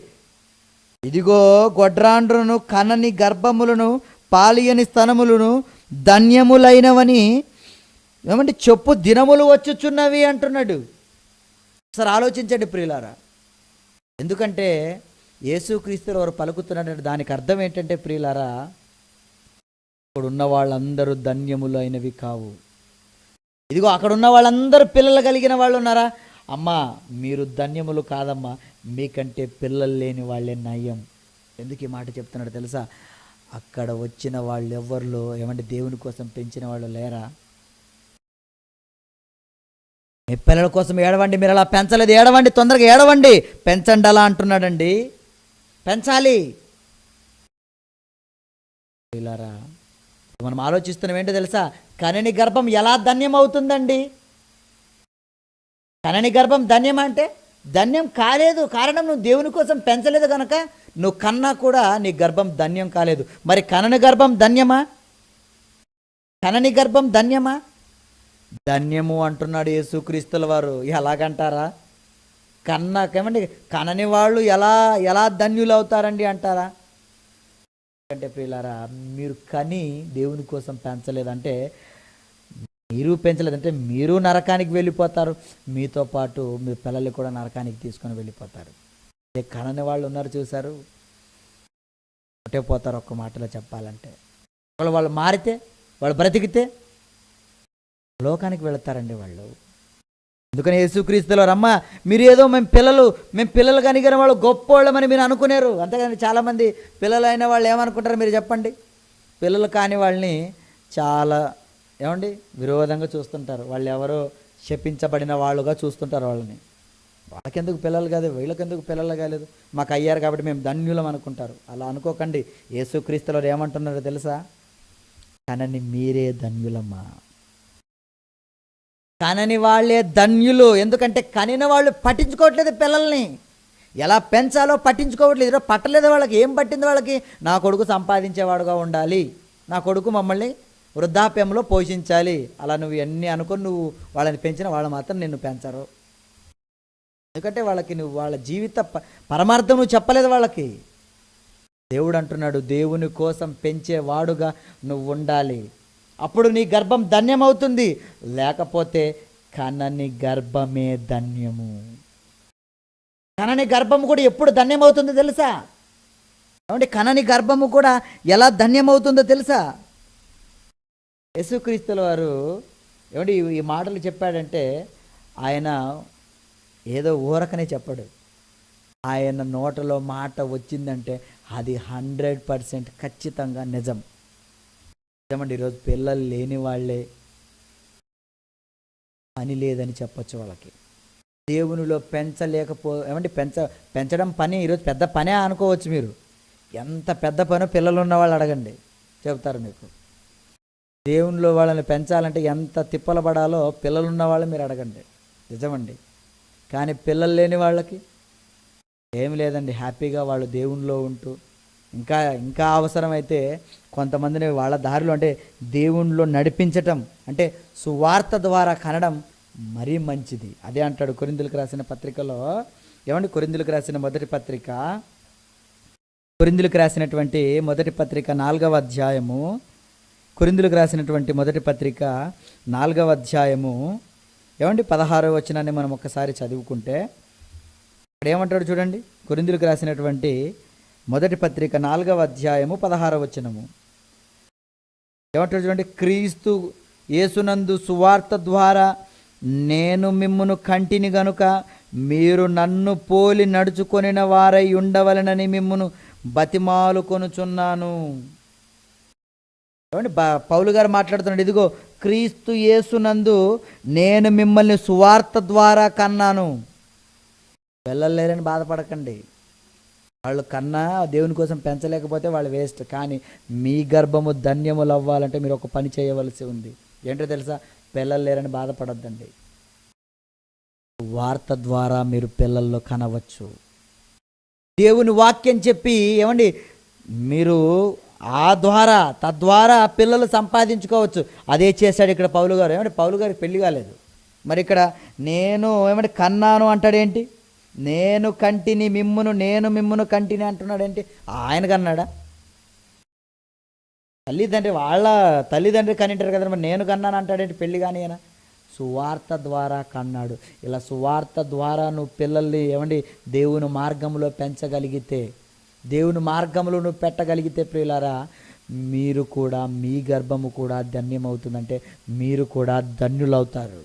ఇదిగో గొడ్రాండ్రును కనని గర్భములను పాలియని స్తనములను ధన్యములైనవని ఏమంటే చెప్పు దినములు వచ్చుచున్నవి అంటున్నాడు. సరే ఆలోచించండి ప్రియులారా. ఎందుకంటే యేసుక్రీస్తులు వారు పలుకుతున్నట్టు దానికి అర్థం ఏంటంటే ప్రియులారా, అక్కడ ఉన్న వాళ్ళందరూ ధన్యములు అయినవి కావు. ఇదిగో అక్కడ ఉన్న వాళ్ళందరూ పిల్లలు కలిగిన వాళ్ళు ఉన్నారా? అమ్మా, మీరు ధన్యములు కాదమ్మా, మీకంటే పిల్లలు లేని వాళ్ళే నయం. ఎందుకు ఈ మాట చెప్తున్నాడు తెలుసా? అక్కడ వచ్చిన వాళ్ళు ఎవరిలో ఏమంటే దేవుని కోసం పెంచిన వాళ్ళు లేరా? మీ పిల్లల కోసం ఏడవండి, మీరు అలా పెంచలేదు, ఏడవండి, తొందరగా ఏడవండి, పెంచండి అలా అంటున్నాడండి. పెంచాలి. పిల్లరా, మనం ఆలోచిస్తున్నాం ఏంటో తెలుసా? కనని గర్భం ఎలా ధన్యం అవుతుందండి? కనని గర్భం ధన్యం అంటే ధన్యం కాలేదు. కారణం నువ్వు దేవుని కోసం పెంచలేదు కనుక నువ్వు కన్నా కూడా నీ గర్భం ధన్యం కాలేదు. మరి కనని గర్భం ధన్యమా? కనని గర్భం ధన్యమా? ధన్యము అంటున్నాడు యేసుక్రీస్తుల వారు. ఎలాగంటారా? కన్నాకేమండి కనని వాళ్ళు ఎలా ధన్యులు అవుతారండి అంటారా? అంటే ప్రియులారా, మీరు కని దేవుని కోసం పెంచలేదంటే, మీరు పెంచలేదంటే మీరు నరకానికి వెళ్ళిపోతారు. మీతో పాటు మీ పిల్లలు కూడా నరకానికి తీసుకొని వెళ్ళిపోతారు. కనని వాళ్ళు ఉన్నారు చూశారు, ఒకటే పోతారు. ఒక్క మాటలో చెప్పాలంటే వాళ్ళు మారితే, వాళ్ళు బ్రతికితే లోకానికి వెళతారండి వాళ్ళు. అందుకని యేసుక్రీస్తులో రమ్మ మీరు ఏదో మేము పిల్లలు కనిగిన వాళ్ళు గొప్పోళ్ళమని మీరు అనుకునేరు. అంతేగాని చాలామంది పిల్లలు అయిన వాళ్ళు ఏమనుకుంటారు మీరు చెప్పండి? పిల్లలు కాని వాళ్ళని చాలా ఏమండి విరోధంగా చూస్తుంటారు. వాళ్ళు ఎవరో శపించబడిన వాళ్ళుగా చూస్తుంటారు వాళ్ళని. వాళ్ళకెందుకు పిల్లలు కాదు, వీళ్ళకెందుకు పిల్లలు కాలేదు, మాకు అయ్యారు కాబట్టి మేము ధన్యులం అనుకుంటారు. అలా అనుకోకండి. యేసుక్రీస్తులో ఏమంటున్నారో తెలుసా? కనని మీరే ధన్యులమ్మా. కనని వాళ్ళే ధన్యులు. ఎందుకంటే కనిన వాళ్ళు పట్టించుకోవట్లేదు, పిల్లల్ని ఎలా పెంచాలో పట్టించుకోవట్లేదు. పట్టలేదు వాళ్ళకి. ఏం పట్టింది వాళ్ళకి? నా కొడుకు సంపాదించేవాడుగా ఉండాలి, నా కొడుకు మమ్మల్ని వృద్ధాప్యంలో పోషించాలి. అలా నువ్వు ఎన్ని అనుకొని నువ్వు వాళ్ళని పెంచిన వాళ్ళు మాత్రం నిన్ను పెంచరు. ఎందుకంటే వాళ్ళకి నువ్వు వాళ్ళ జీవిత పరమార్థం నువ్వు చెప్పలేదు వాళ్ళకి. దేవుడు అంటున్నాడు, దేవుని కోసం పెంచేవాడుగా నువ్వు ఉండాలి. అప్పుడు నీ గర్భం ధన్యమవుతుంది. లేకపోతే కనని గర్భమే ధన్యము. కనని గర్భము కూడా ఎప్పుడు ధన్యమవుతుందో తెలుసా? ఏమంటే కనని గర్భము కూడా ఎలా ధన్యమవుతుందో తెలుసా? యేసుక్రీస్తుల వారు ఏమంటే ఈ మాటలు చెప్పాడంటే ఆయన ఏదో ఊరకనే చెప్పాడు. ఆయన నోటలో మాట వచ్చిందంటే అది 100% ఖచ్చితంగా నిజం. నిజమండి. ఈరోజు పిల్లలు లేని వాళ్ళే పని లేదని చెప్పచ్చు వాళ్ళకి. దేవునిలో ఏమంటే పెంచడం పని ఈరోజు పెద్ద పనే అనుకోవచ్చు మీరు. ఎంత పెద్ద పనో పిల్లలు ఉన్న వాళ్ళు అడగండి, చెబుతారు మీకు. దేవునిలో వాళ్ళని పెంచాలంటే ఎంత తిప్పలు పడాలో పిల్లలు ఉన్న వాళ్ళు మీరు అడగండి, నిజమండి. కానీ పిల్లలు లేని వాళ్ళకి ఏమి లేదండి, హ్యాపీగా వాళ్ళు దేవునిలో ఉంటూ ఇంకా అవసరమైతే కొంతమందిని వాళ్ళ దారిలో అంటే దేవునిలో నడిపించటం, అంటే సువార్త ద్వారా కనడం మరీ మంచిది. అదే అంటాడు కొరింథీయులకు రాసిన పత్రికలో. ఏమండి, కొరింథీయులకు రాసిన మొదటి పత్రిక, కొరింథీయులకు రాసినటువంటి మొదటి పత్రిక 4వ అధ్యాయము, కొరింథీయులకు రాసినటువంటి మొదటి పత్రిక 4వ అధ్యాయము ఏమండి 16వ వచనాన్ని మనం ఒక్కసారి చదువుకుంటే ఇక్కడ ఏమంటాడు చూడండి. కొరింథీయులకు రాసినటువంటి మొదటి పత్రిక 4వ అధ్యాయము 16వ వచనము ఏమంటాడు చూడండి. క్రీస్తు యేసునందు సువార్త ద్వారా నేను మిమ్మును కంటిని గనుక మీరు నన్ను పోలి నడుచుకొనిన వారై ఉండవలనని మిమ్మును బతిమాలు కొనుచున్నాను. ఏమండి, పౌలు గారు మాట్లాడుతున్నాడు. ఇదిగో క్రీస్తు యేసునందు నేను మిమ్మల్ని సువార్త ద్వారా కన్నాను. వెళ్ళలేరని బాధపడకండి. వాళ్ళు కన్నా దేవుని కోసం పెంచలేకపోతే వాళ్ళు వేస్ట్. కానీ మీ గర్భము ధన్యములు అవ్వాలంటే మీరు ఒక పని చేయవలసి ఉంది. ఏంటో తెలుసా? పిల్లలేరని బాధపడొద్దండి. వార్త ద్వారా మీరు పిల్లల్లో కనవచ్చు. దేవుని వాక్యం చెప్పి ఏమండి మీరు తద్వారా పిల్లలు సంపాదించుకోవచ్చు. అదే చేశాడు ఇక్కడ పౌలు గారు. ఏమంటే పౌలు గారికి పెళ్లి కాలేదు, మరి ఇక్కడ నేను ఏమంటే కన్నాను అంటాడేంటి? నేను కంటిని మిమ్మును, నేను మిమ్మును కంటిని అంటున్నాడేంటి? ఆయన కన్నాడా? వాళ్ళ తల్లిదండ్రి కనింటారు కదా, మరి నేను కన్నాను అంటాడేంటి? పెళ్లి కానీ అయినా సువార్త ద్వారా కన్నాడు. ఇలా సువార్త ద్వారా నువ్వు పిల్లల్ని ఏమండి దేవుని మార్గంలో పెంచగలిగితే, దేవుని మార్గంలో నువ్వు పెట్టగలిగితే ప్రియులారా, మీరు కూడా మీ గర్భము కూడా ధన్యమవుతుందంటే మీరు కూడా ధన్యులవుతారు.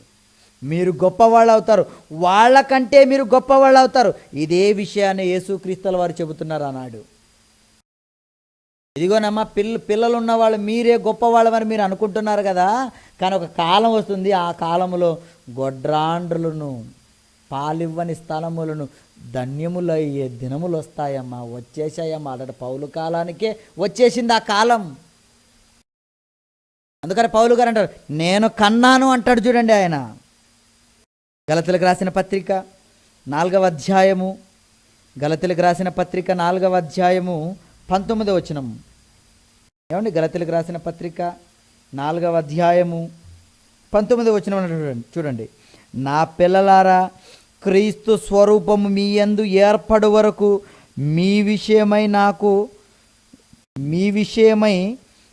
మీరు గొప్పవాళ్ళు అవుతారు. వాళ్ళకంటే మీరు గొప్పవాళ్ళు అవుతారు. ఇదే విషయాన్ని యేసుక్రీస్తుల వారు చెబుతున్నారు అన్నాడు. ఇదిగోనమ్మా, పిల్లలు ఉన్నవాళ్ళు మీరే గొప్పవాళ్ళమని మీరు అనుకుంటున్నారు కదా, కానీ ఒక కాలం వస్తుంది, ఆ కాలంలో గొడ్రాండ్రులను, పాలివ్వని స్థలములను ధన్యములయ్యే దినములు వస్తాయమ్మా, వచ్చేసాయమ్మా. అక్కడ పౌలు కాలానికే వచ్చేసింది ఆ కాలం. అందుకని పౌలు గారు అంటారు నేను కన్నాను అంటాడు చూడండి. ఆయన గలతీయులకు రాసిన పత్రిక 4వ అధ్యాయము, గలతీయులకు రాసిన పత్రిక 4వ అధ్యాయము 19వ వచనం ఏమండి. గలతీయులకు రాసిన పత్రిక 4వ అధ్యాయము 19వ వచనం చూడండి. నా పిల్లలారా, క్రీస్తు స్వరూపము మీ యందు ఏర్పడు వరకు మీ విషయమై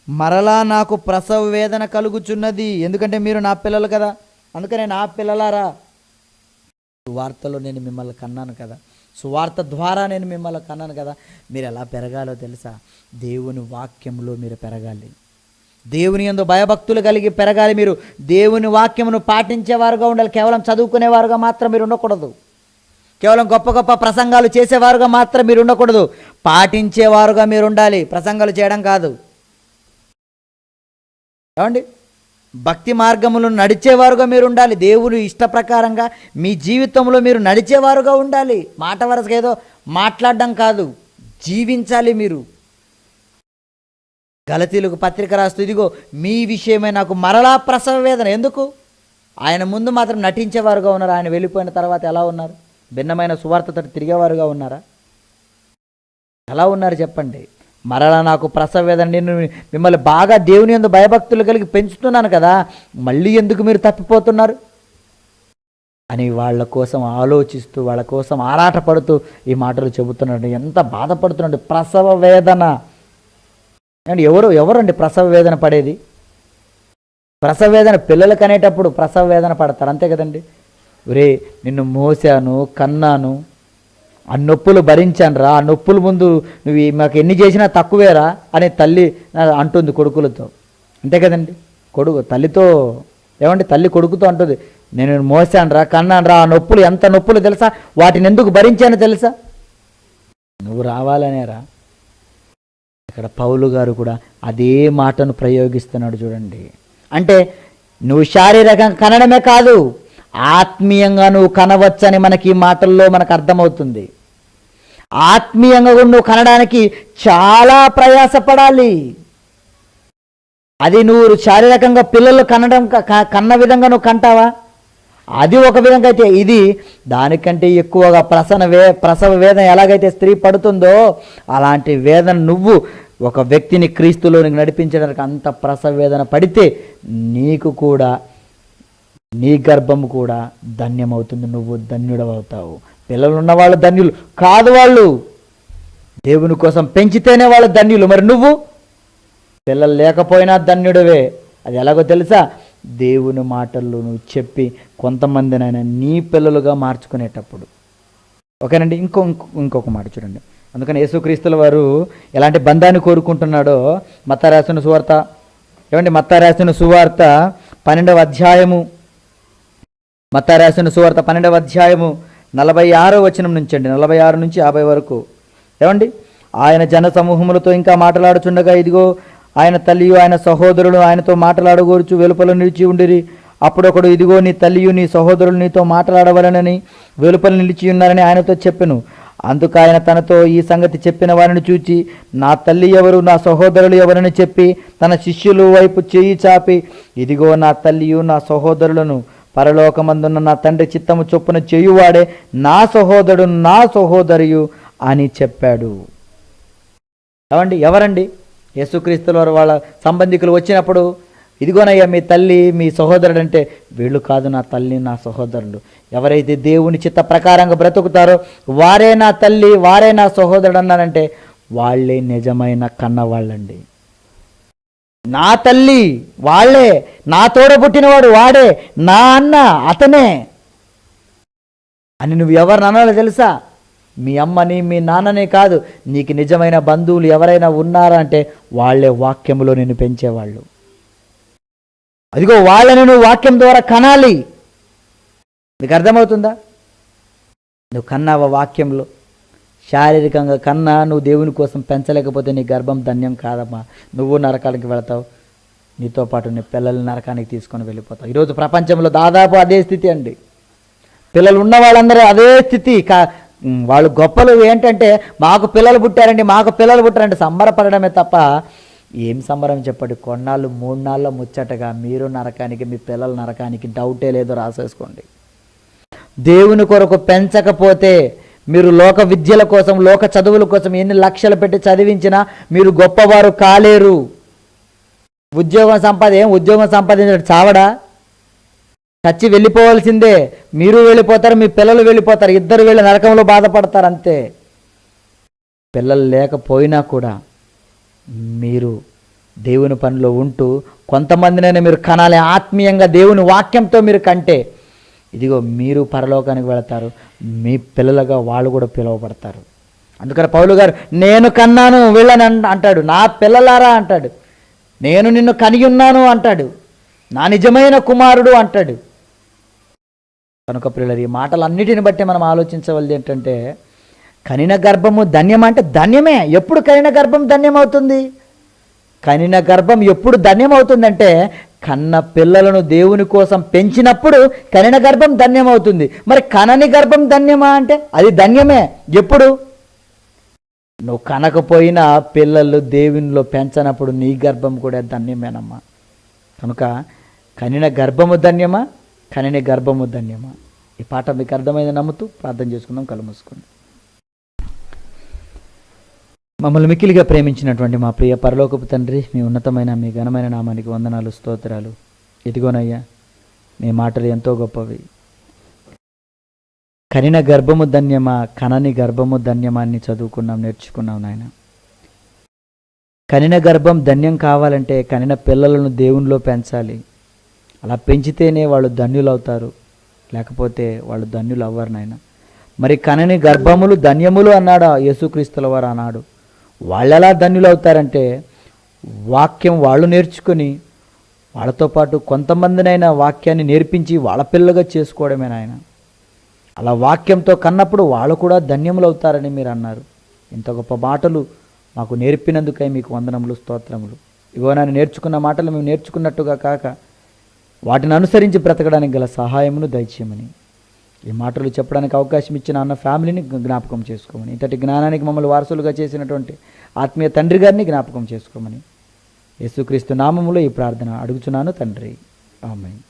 మరలా నాకు ప్రసవ వేదన కలుగుచున్నది. ఎందుకంటే మీరు నా పిల్లలు కదా. అందుకనే నా పిల్లలారా, సువార్తలో నేను మిమ్మల్ని కన్నాను కదా, సువార్త ద్వారా నేను మిమ్మల్ని కన్నాను కదా. మీరు ఎలా పెరగాలో తెలుసా? దేవుని వాక్యంలో మీరు పెరగాలి. దేవుని యందు భయభక్తులు కలిగి పెరగాలి. మీరు దేవుని వాక్యమును పాటించేవారుగా ఉండాలి. కేవలం చదువుకునేవారుగా మాత్రం మీరు ఉండకూడదు. కేవలం గొప్ప గొప్ప ప్రసంగాలు చేసేవారుగా మాత్రం మీరు ఉండకూడదు. పాటించేవారుగా మీరు ఉండాలి, ప్రసంగాలు చేయడం కాదు. ఏమండి, భక్తి మార్గములు నడిచేవారుగా మీరు ఉండాలి. దేవుని ఇష్ట ప్రకారంగా మీ జీవితంలో మీరు నడిచేవారుగా ఉండాలి. మాట వరసగా ఏదో మాట్లాడడం కాదు, జీవించాలి మీరు. గలతీయులకు పత్రిక రాస్తూ ఇదిగో మీ విషయమై నాకు మరలా ప్రసవ వేదన. ఎందుకు? ఆయన ముందు మాత్రం నటించేవారుగా ఉన్నారు, ఆయన వెళ్ళిపోయిన తర్వాత ఎలా ఉన్నారు? భిన్నమైన సువార్తతో తిరిగేవారుగా ఉన్నారా? ఎలా ఉన్నారు చెప్పండి? మరలా నాకు ప్రసవ వేదన, నేను మిమ్మల్ని బాగా దేవుని యందు భయభక్తులు కలిగి పెంచుతున్నాను కదా, మళ్ళీ ఎందుకు మీరు తప్పిపోతున్నారు అని వాళ్ళ కోసం ఆలోచిస్తూ, వాళ్ళ కోసం ఆరాటపడుతూ ఈ మాటలు చెబుతున్నాడు. ఎంత బాధపడుతున్నాడు. ప్రసవ వేదన అండి. ఎవరండి ప్రసవ వేదన పడేది? ప్రసవ వేదన పిల్లలకు అనేటప్పుడు ప్రసవ వేదన పడతారు, అంతే కదండి. ఒరే నిన్ను మోసాను, కన్నాను, ఆ నొప్పులు భరించాను రా, ఆ నొప్పుల ముందు నువ్వు మాకు ఎన్ని చేసినా తక్కువేరా అని తల్లి అంటుంది కొడుకులతో, అంతే కదండి. తల్లితో ఏమండి, తల్లి కొడుకుతో అంటుంది నేను మోసాను రా, కన్నాను రా, ఆ నొప్పులు ఎంత నొప్పులు తెలుసా, వాటిని ఎందుకు భరించానో తెలుసా, నువ్వు రావాలనేరా. ఇక్కడ పౌలు గారు కూడా అదే మాటను ప్రయోగిస్తున్నాడు చూడండి. అంటే నువ్వు శారీరకంగా కనడమే కాదు, ఆత్మీయంగా నువ్వు కనవచ్చని మనకి ఈ మాటల్లో మనకు అర్థమవుతుంది. ఆత్మీయంగా కూడా నువ్వు కనడానికి చాలా ప్రయాసపడాలి. అది నువ్వు శారీరకంగా పిల్లలు కన్న విధంగా నువ్వు కంటావా? అది ఒక విధంగా అయితే, ఇది దానికంటే ఎక్కువగా ప్రసవ వేదన ఎలాగైతే స్త్రీ పడుతుందో అలాంటి వేదన నువ్వు ఒక వ్యక్తిని క్రీస్తులోనికి నడిపించడానికి అంత ప్రసవ వేదన పడితే నీకు కూడా, నీ గర్భము కూడా ధన్యమవుతుంది. నువ్వు ధన్యుడవుతావు. పిల్లలు ఉన్నవాళ్ళు ధన్యులు కాదు, వాళ్ళు దేవుని కోసం పెంచితేనే వాళ్ళు ధన్యులు. మరి నువ్వు పిల్లలు లేకపోయినా ధన్యుడవే. అది ఎలాగో తెలుసా? దేవుని మాటల్లో నువ్వు చెప్పి కొంతమందినైనా నీ పిల్లలుగా మార్చుకునేటప్పుడు. ఓకేనండి. ఇంకొక మాట చూడండి. అందుకని యేసుక్రీస్తుల వారు ఎలాంటి బంధాన్ని కోరుకుంటున్నాడో మత్తయి రాసిన సువార్త, మత్తయి రాసిన సువార్త 12వ అధ్యాయము, మత్తయి రాసిన సువార్త 12వ అధ్యాయము 46వ వచనం నుంచి అండి, 46 నుంచి 50 వరకు. ఆయన జన సమూహములతో ఇంకా మాట్లాడుచుండగా ఇదిగో ఆయన తల్లియు ఆయన సహోదరులు ఆయనతో మాట్లాడగోరుచు వెలుపల నిలిచి ఉండిరి. అప్పుడొకడు, ఇదిగో నీ తల్లియు నీ సహోదరులు నీతో మాట్లాడవలనని వెలుపల నిలిచి ఉన్నారని ఆయనతో చెప్పెను. అందుకు ఆయన తనతో ఈ సంగతి చెప్పిన వారిని చూచి, నా తల్లి ఎవరు, నా సహోదరులు ఎవరని చెప్పి తన శిష్యుల వైపు చేయి చాపి, ఇదిగో నా తల్లియు నా సహోదరులను, పరలోకమందున్న నా తండ్రి చిత్తము చొప్పున చేయువాడే నా సహోదరుడు నా సహోదరియు అని చెప్పాడు. ఎవరండి? యేసుక్రీస్తుల వారు వాళ్ళ సంబంధికులు వచ్చినప్పుడు, ఇదిగోనయ్యా మీ తల్లి మీ సహోదరుడు అంటే, వీళ్ళు కాదు నా తల్లి నా సహోదరులు. ఎవరైతే దేవుని చిత్త ప్రకారంగా బ్రతుకుతారో వారే నా తల్లి వారే నా సహోదరుడు అన్నారంటే వాళ్ళే నిజమైన కన్నవాళ్ళండి. నా తల్లి వాళ్ళే, నా తోడ పుట్టినవాడు వాడే, నా అన్న అతనే అని నువ్వు ఎవరిని అనాలో తెలుసా? మీ అమ్మని మీ నాన్ననే కాదు, నీకు నిజమైన బంధువులు ఎవరైనా ఉన్నారా అంటే వాళ్ళే వాక్యములో నిన్ను పెంచేవాళ్ళు. అదిగో వాళ్ళని నువ్వు వాక్యం ద్వారా కనాలి. నీకు అర్థమవుతుందా? నువ్వు కన్నావా వాక్యంలో? శారీరకంగా కన్నా నువ్వు దేవుని కోసం పెంచలేకపోతే నీ గర్భం ధన్యం కాదమ్మా. నువ్వు నరకానికి వెళతావు, నీతో పాటు నీ పిల్లల్ని నరకానికి తీసుకొని వెళ్ళిపోతావు. ఈరోజు ప్రపంచంలో దాదాపు అదే స్థితి అండి. పిల్లలు ఉన్న వాళ్ళందరూ అదే స్థితి. వాళ్ళు గొప్పలు ఏంటంటే మాకు పిల్లలు పుట్టారండి, మాకు పిల్లలు పుట్టారంటే సంబరపడమే తప్ప ఏం సంబరం చెప్పండి. కొన్నాళ్ళు 3 నాళ్ళ ముచ్చటగా మీరు నరకానికి మీ పిల్లలు నరకానికి, డౌటే లేదో రాసేసుకోండి. దేవుని కొరకు పెంచకపోతే మీరు లోక విద్యల కోసం లోక చదువుల కోసం ఎన్ని లక్షలు పెట్టి చదివించినా మీరు గొప్పవారు కాలేరు. ఉద్యోగం సంపాదించడం చావడా? చచ్చి వెళ్ళిపోవాల్సిందే. మీరు వెళ్ళిపోతారు, మీ పిల్లలు వెళ్ళిపోతారు, ఇద్దరు వెళ్ళి నరకంలో బాధపడతారు అంతే. పిల్లలు లేకపోయినా కూడా మీరు దేవుని పనిలో ఉంటూ కొంతమందినైనా మీరు కనాలి. ఆత్మీయంగా దేవుని వాక్యంతో మీరు కంటే ఇదిగో మీరు పరలోకానికి వెళతారు, మీ పిల్లలుగా వాళ్ళు కూడా పిలువబడతారు. అందుకని పౌలు గారు నేను కన్నాను వీళ్ళని అంటాడు, నా పిల్లలారా అంటాడు, నేను నిన్ను కనిగి ఉన్నాను అంటాడు, నా నిజమైన కుమారుడు అంటాడు. కనుక పిల్లలు, ఈ మాటలన్నిటిని బట్టి మనం ఆలోచించవలది ఏంటంటే కనిన గర్భము ధన్యం అంటే ధన్యమే. ఎప్పుడు కనిన గర్భం ధన్యమవుతుంది? కనిన గర్భం ఎప్పుడు ధన్యమవుతుందంటే కన్న పిల్లలను దేవుని కోసం పెంచినప్పుడు కనిన గర్భం ధన్యమవుతుంది. మరి కనని గర్భం ధన్యమా అంటే అది ధన్యమే. ఎప్పుడు? నువ్వు కనకపోయినా పిల్లలు దేవునిలో పెంచనప్పుడు నీ గర్భం కూడా ధన్యమేనమ్మా. కనుక కనిన గర్భము ధన్యమా, కనిని గర్భము ధన్యమా? ఈ పాట మీకు అర్థమైంది నమ్ముతూ ప్రార్థన చేసుకుందాం. కళ్ళు మూసుకుందాం. మమ్మల్ని మిక్కిలిగా ప్రేమించినటువంటి మా ప్రియ పరలోకపు తండ్రి, మీ ఉన్నతమైన మీ ఘనమైన నామానికి వందనాలు, స్తోత్రాలు. ఇదిగోనయ్యా మీ మాటలు ఎంతో గొప్పవి. కనిన గర్భము ధన్యమా, కనని గర్భము ధన్యమా అని చదువుకున్నాం, నేర్చుకున్నాం నాయన. కనిన గర్భం ధన్యం కావాలంటే కనిన పిల్లలను దేవునిలో పెంచాలి. అలా పెంచితేనే వాళ్ళు ధన్యులు అవుతారు, లేకపోతే వాళ్ళు ధన్యులు అవ్వరు నాయన. మరి కనని గర్భములు ధన్యములు అన్నాడు యేసుక్రీస్తుల వారు అన్నాడు. వాళ్ళు ఎలా ధన్యులు అవుతారంటే వాక్యం వాళ్ళు నేర్చుకొని వాళ్ళతో పాటు కొంతమందినైనా వాక్యాన్ని నేర్పించి వాళ్ళ పిల్లగా చేసుకోవడమే నాయన. అలా వాక్యంతో కన్నప్పుడు వాళ్ళు కూడా ధన్యములు అవుతారని మీరు అన్నారు. ఇంత గొప్ప మాటలు మాకు నేర్పినందుకై మీకు వందనములు, స్తోత్రములు. ఇగో నన్ను నేర్చుకున్న మాటలు మేము నేర్చుకున్నట్టుగా కాక వాటిని అనుసరించి బ్రతకడానికి గల సహాయమును దయచేయమని ఈ మాటలు చెప్పడానికి అవకాశం ఇచ్చిన అన్న ఫ్యామిలీని జ్ఞాపకం చేసుకోమని, ఇంతటి జ్ఞానానికి మమ్మల్ని వారసులుగా చేసినటువంటి ఆత్మీయ తండ్రి గారిని జ్ఞాపకం చేసుకోమని యేసుక్రీస్తు నామములో ఈ ప్రార్థన అడుగుచున్నాను తండ్రి. ఆమేన్.